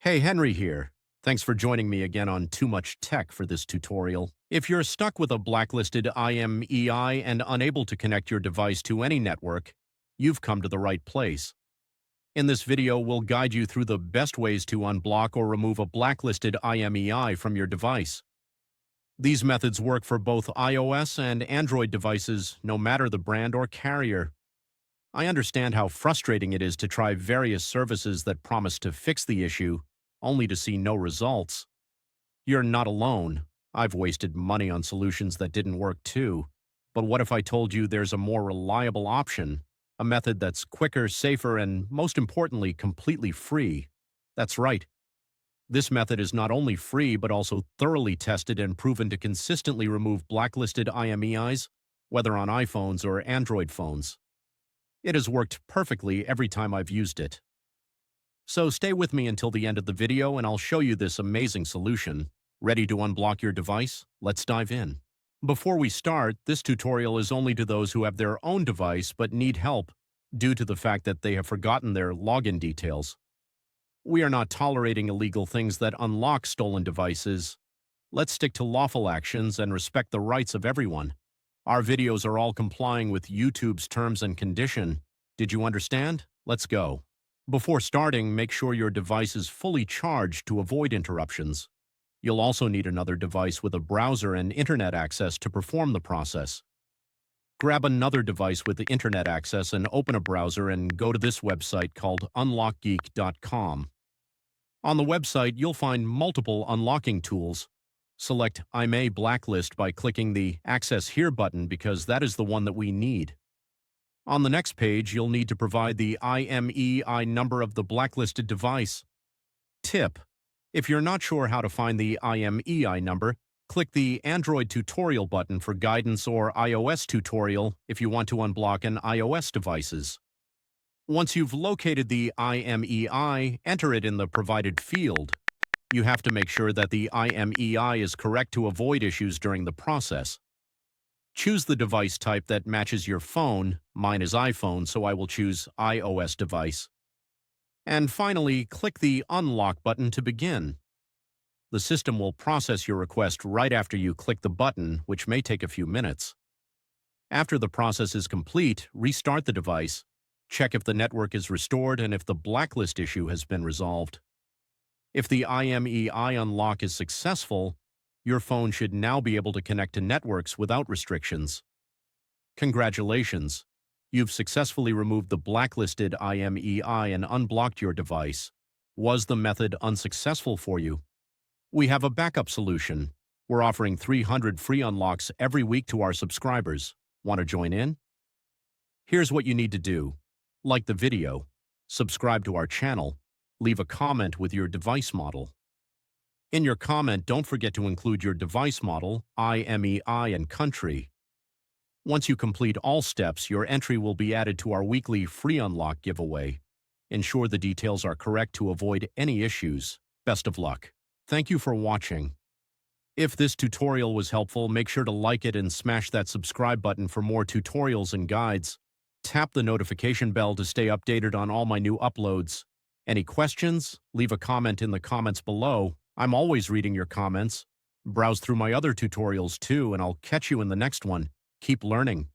Hey, Henry here. Thanks for joining me again on Too Much Tech for this tutorial. If you're stuck with a blacklisted IMEI and unable to connect your device to any network, you've come to the right place. In this video, we'll guide you through the best ways to unblock or remove a blacklisted IMEI from your device. These methods work for both iOS and Android devices, no matter the brand or carrier. I understand how frustrating it is to try various services that promise to fix the issue, only to see no results. You're not alone. I've wasted money on solutions that didn't work too. But what if I told you there's a more reliable option, a method that's quicker, safer, and most importantly, completely free? That's right. This method is not only free, but also thoroughly tested and proven to consistently remove blacklisted IMEIs, whether on iPhones or Android phones. It has worked perfectly every time I've used it. So stay with me until the end of the video and I'll show you this amazing solution. Ready to unblock your device? Let's dive in. Before we start, this tutorial is only to those who have their own device but need help due to the fact that they have forgotten their login details. We are not tolerating illegal things that unlock stolen devices. Let's stick to lawful actions and respect the rights of everyone. Our videos are all complying with YouTube's terms and condition. Did you understand? Let's go. Before starting, make sure your device is fully charged to avoid interruptions. You'll also need another device with a browser and internet access to perform the process. Grab another device with the internet access and open a browser and go to this website called unlockgeek.com. On the website, you'll find multiple unlocking tools. Select IMEI Blacklist by clicking the Access Here button because that is the one that we need. On the next page, you'll need to provide the IMEI number of the blacklisted device. Tip: if you're not sure how to find the IMEI number, click the Android tutorial button for guidance or iOS tutorial if you want to unblock an iOS devices. Once you've located the IMEI, enter it in the provided field. You have to make sure that the IMEI is correct to avoid issues during the process. Choose the device type that matches your phone. Mine is iPhone, so I will choose iOS device. And finally, click the Unlock button to begin. The system will process your request right after you click the button, which may take a few minutes. After the process is complete, restart the device, check if the network is restored and if the blacklist issue has been resolved. If the IMEI unlock is successful, your phone should now be able to connect to networks without restrictions. Congratulations! You've successfully removed the blacklisted IMEI and unblocked your device. Was the method unsuccessful for you? We have a backup solution. We're offering 300 free unlocks every week to our subscribers. Want to join in? Here's what you need to do. Like the video, subscribe to our channel, leave a comment with your device model. In your comment, don't forget to include your device model, IMEI, and country. Once you complete all steps, your entry will be added to our weekly free unlock giveaway. Ensure the details are correct to avoid any issues. Best of luck. Thank you for watching. If this tutorial was helpful, make sure to like it and smash that subscribe button for more tutorials and guides. Tap the notification bell to stay updated on all my new uploads. Any questions? Leave a comment in the comments below. I'm always reading your comments. Browse through my other tutorials too, and I'll catch you in the next one. Keep learning.